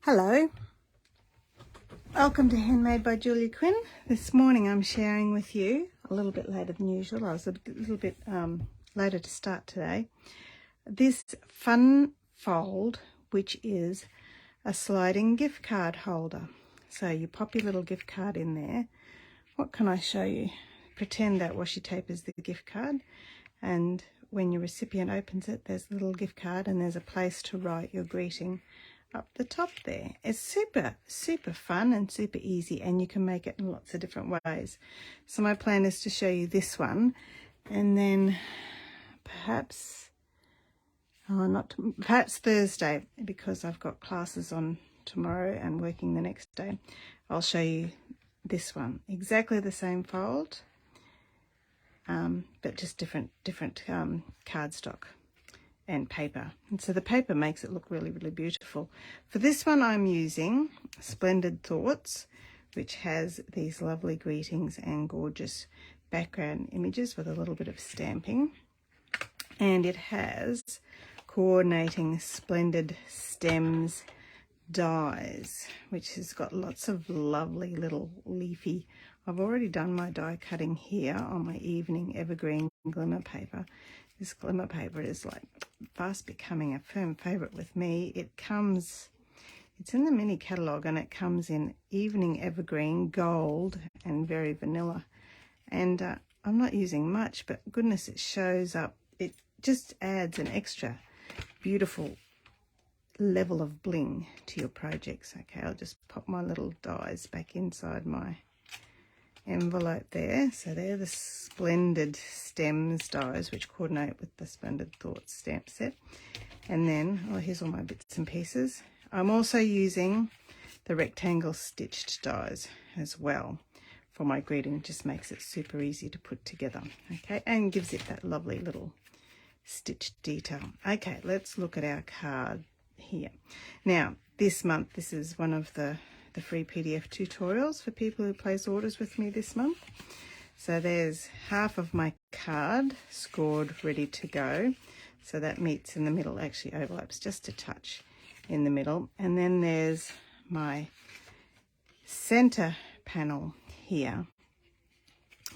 Hello, welcome to Handmade by Julia Quinn. This morning I'm sharing with you, a little bit later than usual, I was a little bit later to start today, this fun fold, which is a sliding gift card holder. So you pop your little gift card in there. What can I show you? Pretend that washi tape is the gift card, and when your recipient opens it, there's a little gift card and there's a place to write your greeting up the top there. It's super fun and super easy, and you can make it in lots of different ways. So my plan is to show you this one, and then perhaps Thursday, because I've got classes on tomorrow and working the next day, I'll show you this one. Exactly the same fold, but just different cardstock and paper. And so the paper makes it look really beautiful. For this one I'm using Splendid Thoughts, which has these lovely greetings and gorgeous background images with a little bit of stamping. And it has coordinating Splendid Stems dies, which has got lots of lovely little leafy. I've already done my die cutting here on my evening evergreen glimmer paper. This glimmer paper is like fast becoming a firm favourite with me. It's in the mini catalogue, and it comes in evening evergreen, gold and very vanilla. And I'm not using much, but goodness, it shows up. It just adds an extra beautiful level of bling to your projects. Okay, I'll just pop my little dies back inside my envelope there. So they're the Splendid Stems dies, which coordinate with the Splendid Thoughts stamp set. And then, here's all my bits and pieces. I'm also using the rectangle stitched dies as well for my greeting. Just makes it super easy to put together, okay, and gives it that lovely little stitched detail. Okay, let's look at our card here. Now, this month, this is one of the free PDF tutorials for people who place orders with me this month. So there's half of my card scored, ready to go. So that meets in the middle, actually overlaps just a touch in the middle. And then there's my center panel here,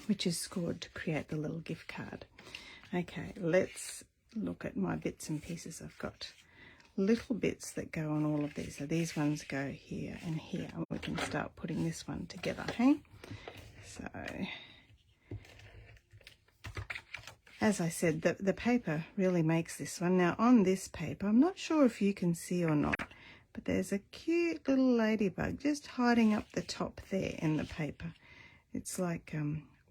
which is scored to create the little gift card. Okay, let's look at my bits and pieces. I've got little bits that go on all of these. So these ones go here and here, and we can start putting this one together, hey? So, as I said, the paper really makes this one. Now on this paper, I'm not sure if you can see or not, but there's a cute little ladybug just hiding up the top there in the paper. It's like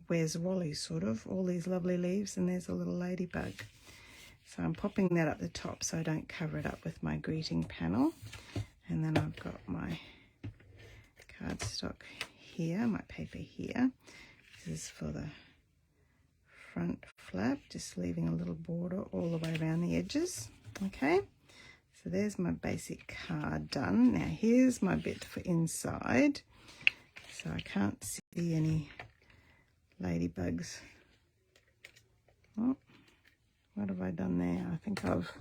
Where's Wally, sort of, all these lovely leaves, and there's a little ladybug. So I'm popping that up the top so I don't cover it up with my greeting panel. And then I've got my cardstock here, my paper here. This is for the front flap, just leaving a little border all the way around the edges. Okay, so there's my basic card done. Now here's my bit for inside. So I can't see any ladybugs. Oh. What have I done there? I think I've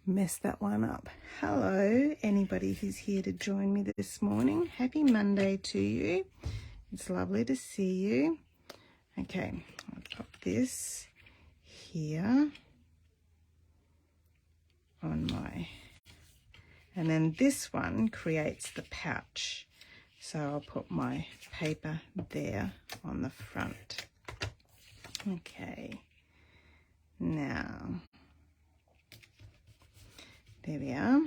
messed that one up. Hello, anybody who's here to join me this morning. Happy Monday to you. It's lovely to see you. Okay, I'll pop this here on my... And then this one creates the pouch. So I'll put my paper there on the front. Okay. Now, there we are.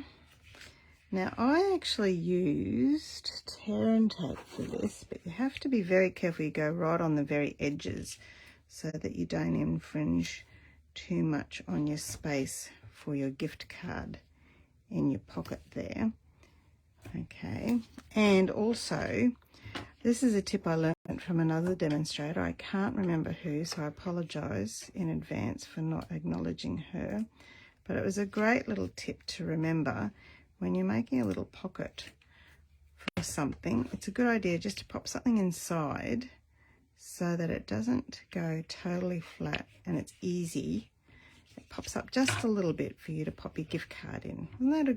Now, I actually used tear and tape for this, but you have to be very careful. You go right on the very edges so that you don't infringe too much on your space for your gift card in your pocket there. Okay, and also, this is a tip I learned from another demonstrator. I can't remember who, so I apologise in advance for not acknowledging her. But it was a great little tip to remember when you're making a little pocket for something. It's a good idea just to pop something inside so that it doesn't go totally flat and it's easy. It pops up just a little bit for you to pop your gift card in. Isn't that a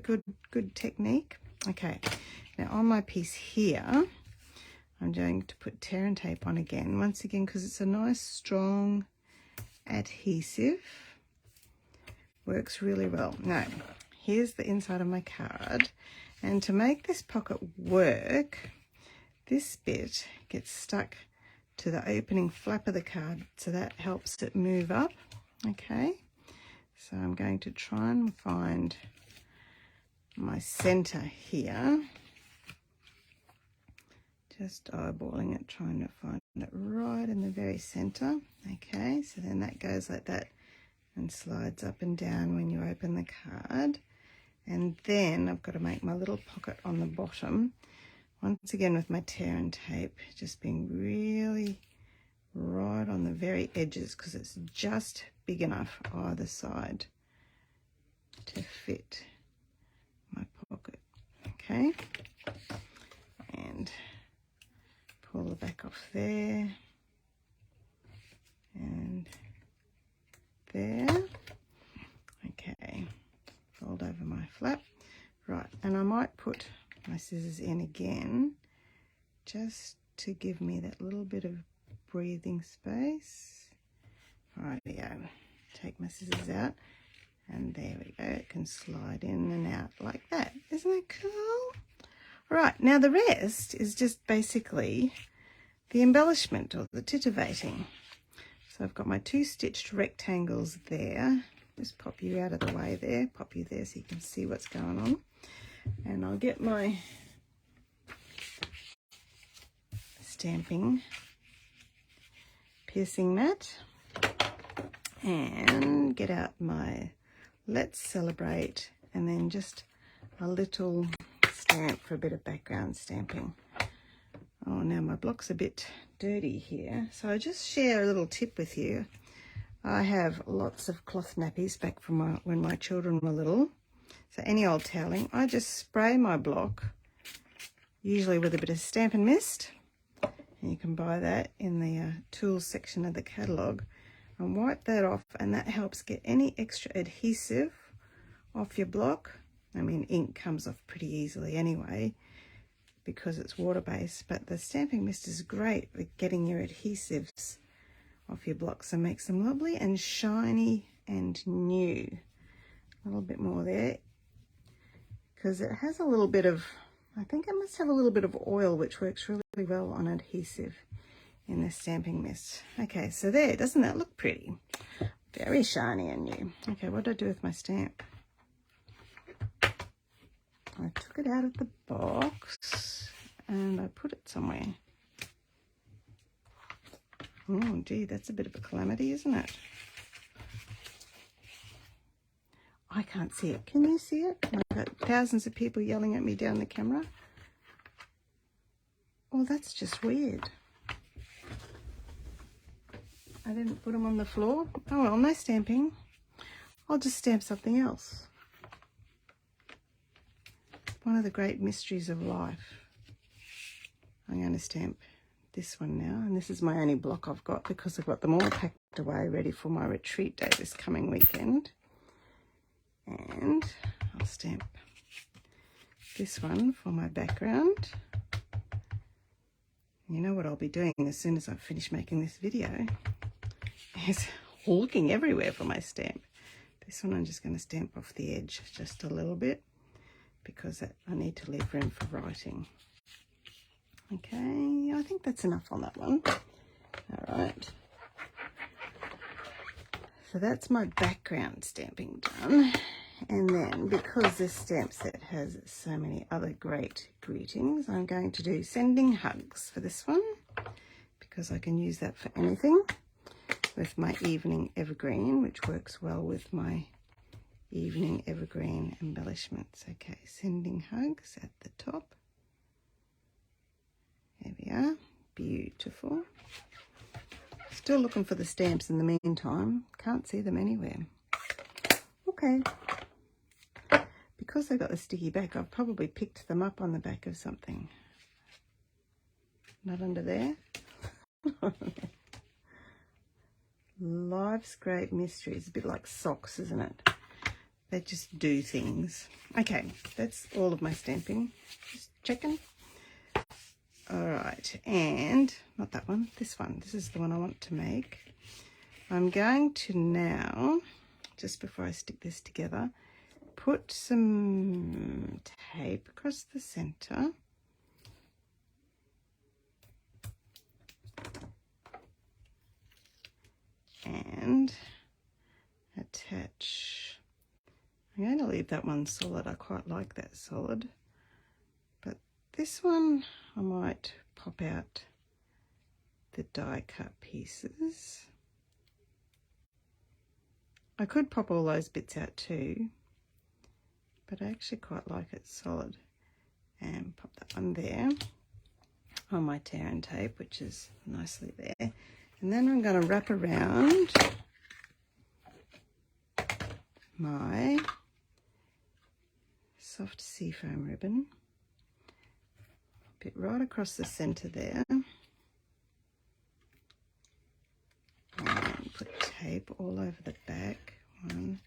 good technique? Okay, now on my piece here, I'm going to put tear and tape on again, once again, because it's a nice strong adhesive. Works really well. Now, here's the inside of my card, and to make this pocket work, this bit gets stuck to the opening flap of the card, so that helps it move up. Okay, so I'm going to try and find my center here. Just eyeballing it, trying to find it right in the very center. Okay, so then that goes like that and slides up and down when you open the card. And then I've got to make my little pocket on the bottom, once again with my tear and tape, just being really right on the very edges, because it's just big enough either side to fit my pocket. Okay, and pull the back off there and there. Okay, fold over my flap. Right, and I might put my scissors in again just to give me that little bit of breathing space. Rightio, take my scissors out, and there we go. It can slide in and out like that. Isn't that cool? Right, now the rest is just basically the embellishment or the titivating. So I've got my 2 stitched rectangles there. Just pop you out of the way there, pop you there so you can see what's going on. And I'll get my stamping piercing mat and get out my Let's Celebrate, and then just a little stamp for a bit of background stamping. Oh, now my block's a bit dirty here, so I'll just share a little tip with you. I have lots of cloth nappies back from when my children were little, so any old toweling, I just spray my block, usually with a bit of Stampin' Mist, and you can buy that in the tools section of the catalogue, and wipe that off, and that helps get any extra adhesive off your block. I mean, ink comes off pretty easily anyway because it's water-based, but the Stampin' Mist is great for getting your adhesives off your blocks and makes them lovely and shiny and new. A little bit more there, because it has a little bit of, I think it must have a little bit of oil, which works really well on adhesive in the Stampin' Mist. Okay, so there, doesn't that look pretty? Very shiny and new. Okay, what did I do with my stamp? I took it out of the box and I put it somewhere. Oh, gee, that's a bit of a calamity, isn't it? I can't see it. Can you see it? I've got thousands of people yelling at me down the camera. Oh, that's just weird. I didn't put them on the floor. Oh well, no stamping. I'll just stamp something else. One of the great mysteries of life. I'm going to stamp this one now, and this is my only block I've got because I've got them all packed away ready for my retreat day this coming weekend. And I'll stamp this one for my background. You know what I'll be doing as soon as I finish making this video is looking everywhere for my stamp. This one I'm just going to stamp off the edge just a little bit because I need to leave room for writing. Okay, I think that's enough on that one. All right. So that's my background stamping done. And then, because this stamp set has so many other great greetings, I'm going to do Sending Hugs for this one, because I can use that for anything, with my Evening Evergreen, which works well with my Evening Evergreen embellishments. Okay, Sending Hugs at the top. There we are. Beautiful. Still looking for the stamps in the meantime. Can't see them anywhere. Okay. Because they got the sticky back, I've probably picked them up on the back of something. Not under there. Life's Great Mysteries. A bit like socks, isn't it? They just do things. Okay, that's all of my stamping. Just checking. All right, and not that one, this one. This is the one I want to make. I'm going to now, just before I stick this together, put some tape across the center. And attach. I'm going to leave that one solid. I quite like that solid. But this one, I might pop out the die cut pieces. I could pop all those bits out too, but I actually quite like it solid. And pop that one there on my tear and tape, which is nicely there. And then I'm going to wrap around my soft seafoam ribbon, bit right across the center there, and put tape all over the back. 1,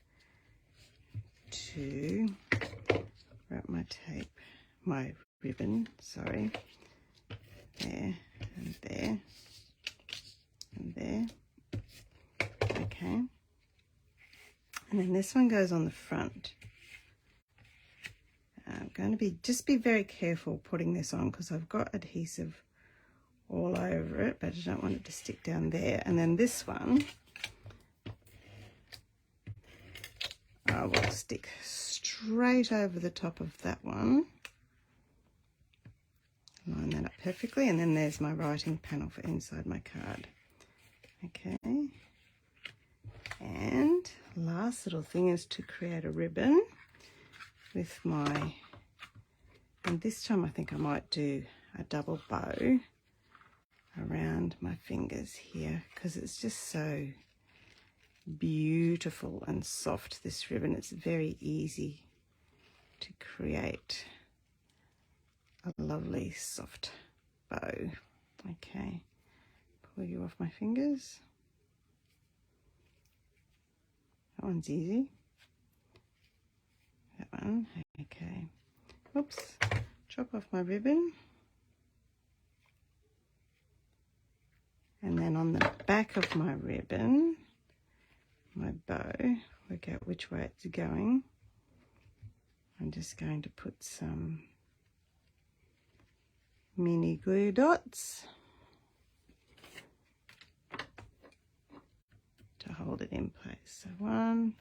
2, wrap my tape, my ribbon, sorry, there and there and there. Okay, and then this one goes on the front. I'm going to just be very careful putting this on because I've got adhesive all over it, but I don't want it to stick down there. And then this one I will stick straight over the top of that one. Line that up perfectly, and then there's my writing panel for inside my card. Okay, and last little thing is to create a ribbon with my, and this time I think I might do a double bow around my fingers here because it's just so beautiful and soft, this ribbon. It's very easy to create a lovely soft bow. Okay, pull you off my fingers. That one's easy. That one, okay. Oops, chop off my ribbon. And then on the back of my ribbon, my bow, work out which way it's going. I'm just going to put some mini glue dots to hold it in place. So one,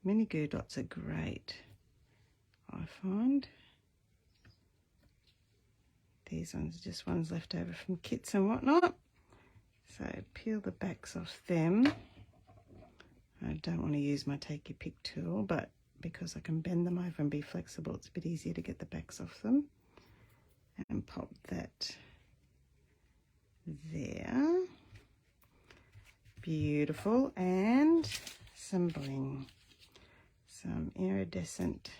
mini glue dots are great, I find. These ones are just ones left over from kits and whatnot. So peel the backs off them. I don't want to use my take your pick tool, but because I can bend them over and be flexible, it's a bit easier to get the backs off them. And pop that there. Beautiful. And some bling. Some iridescent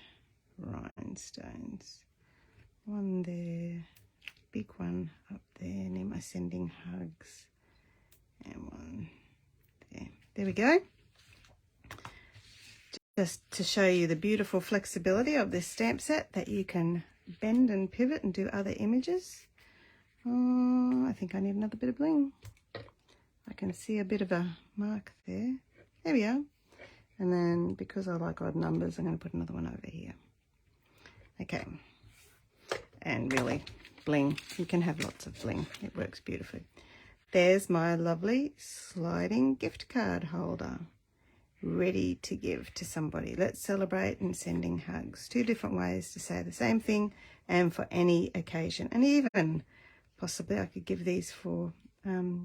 rhinestones. One there. Big one up there near my sending hugs. And one there. There we go. Just to show you the beautiful flexibility of this stamp set, that you can bend and pivot and do other images. Oh, I think I need another bit of bling. I can see a bit of a mark there. There we are. And then because I like odd numbers, I'm going to put another one over here. Okay. And really, bling. You can have lots of bling. It works beautifully. There's my lovely sliding gift card holder, ready to give to somebody. Let's celebrate and sending hugs. 2 different ways to say the same thing and for any occasion. And even possibly I could give these for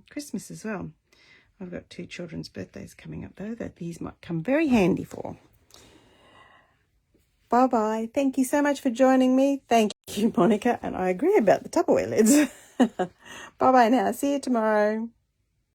Christmas as well. I've got 2 children's birthdays coming up though that these might come very handy for. Bye-bye. Thank you so much for joining me. Thank you, Monica. And I agree about the Tupperware lids. Bye-bye now. See you tomorrow.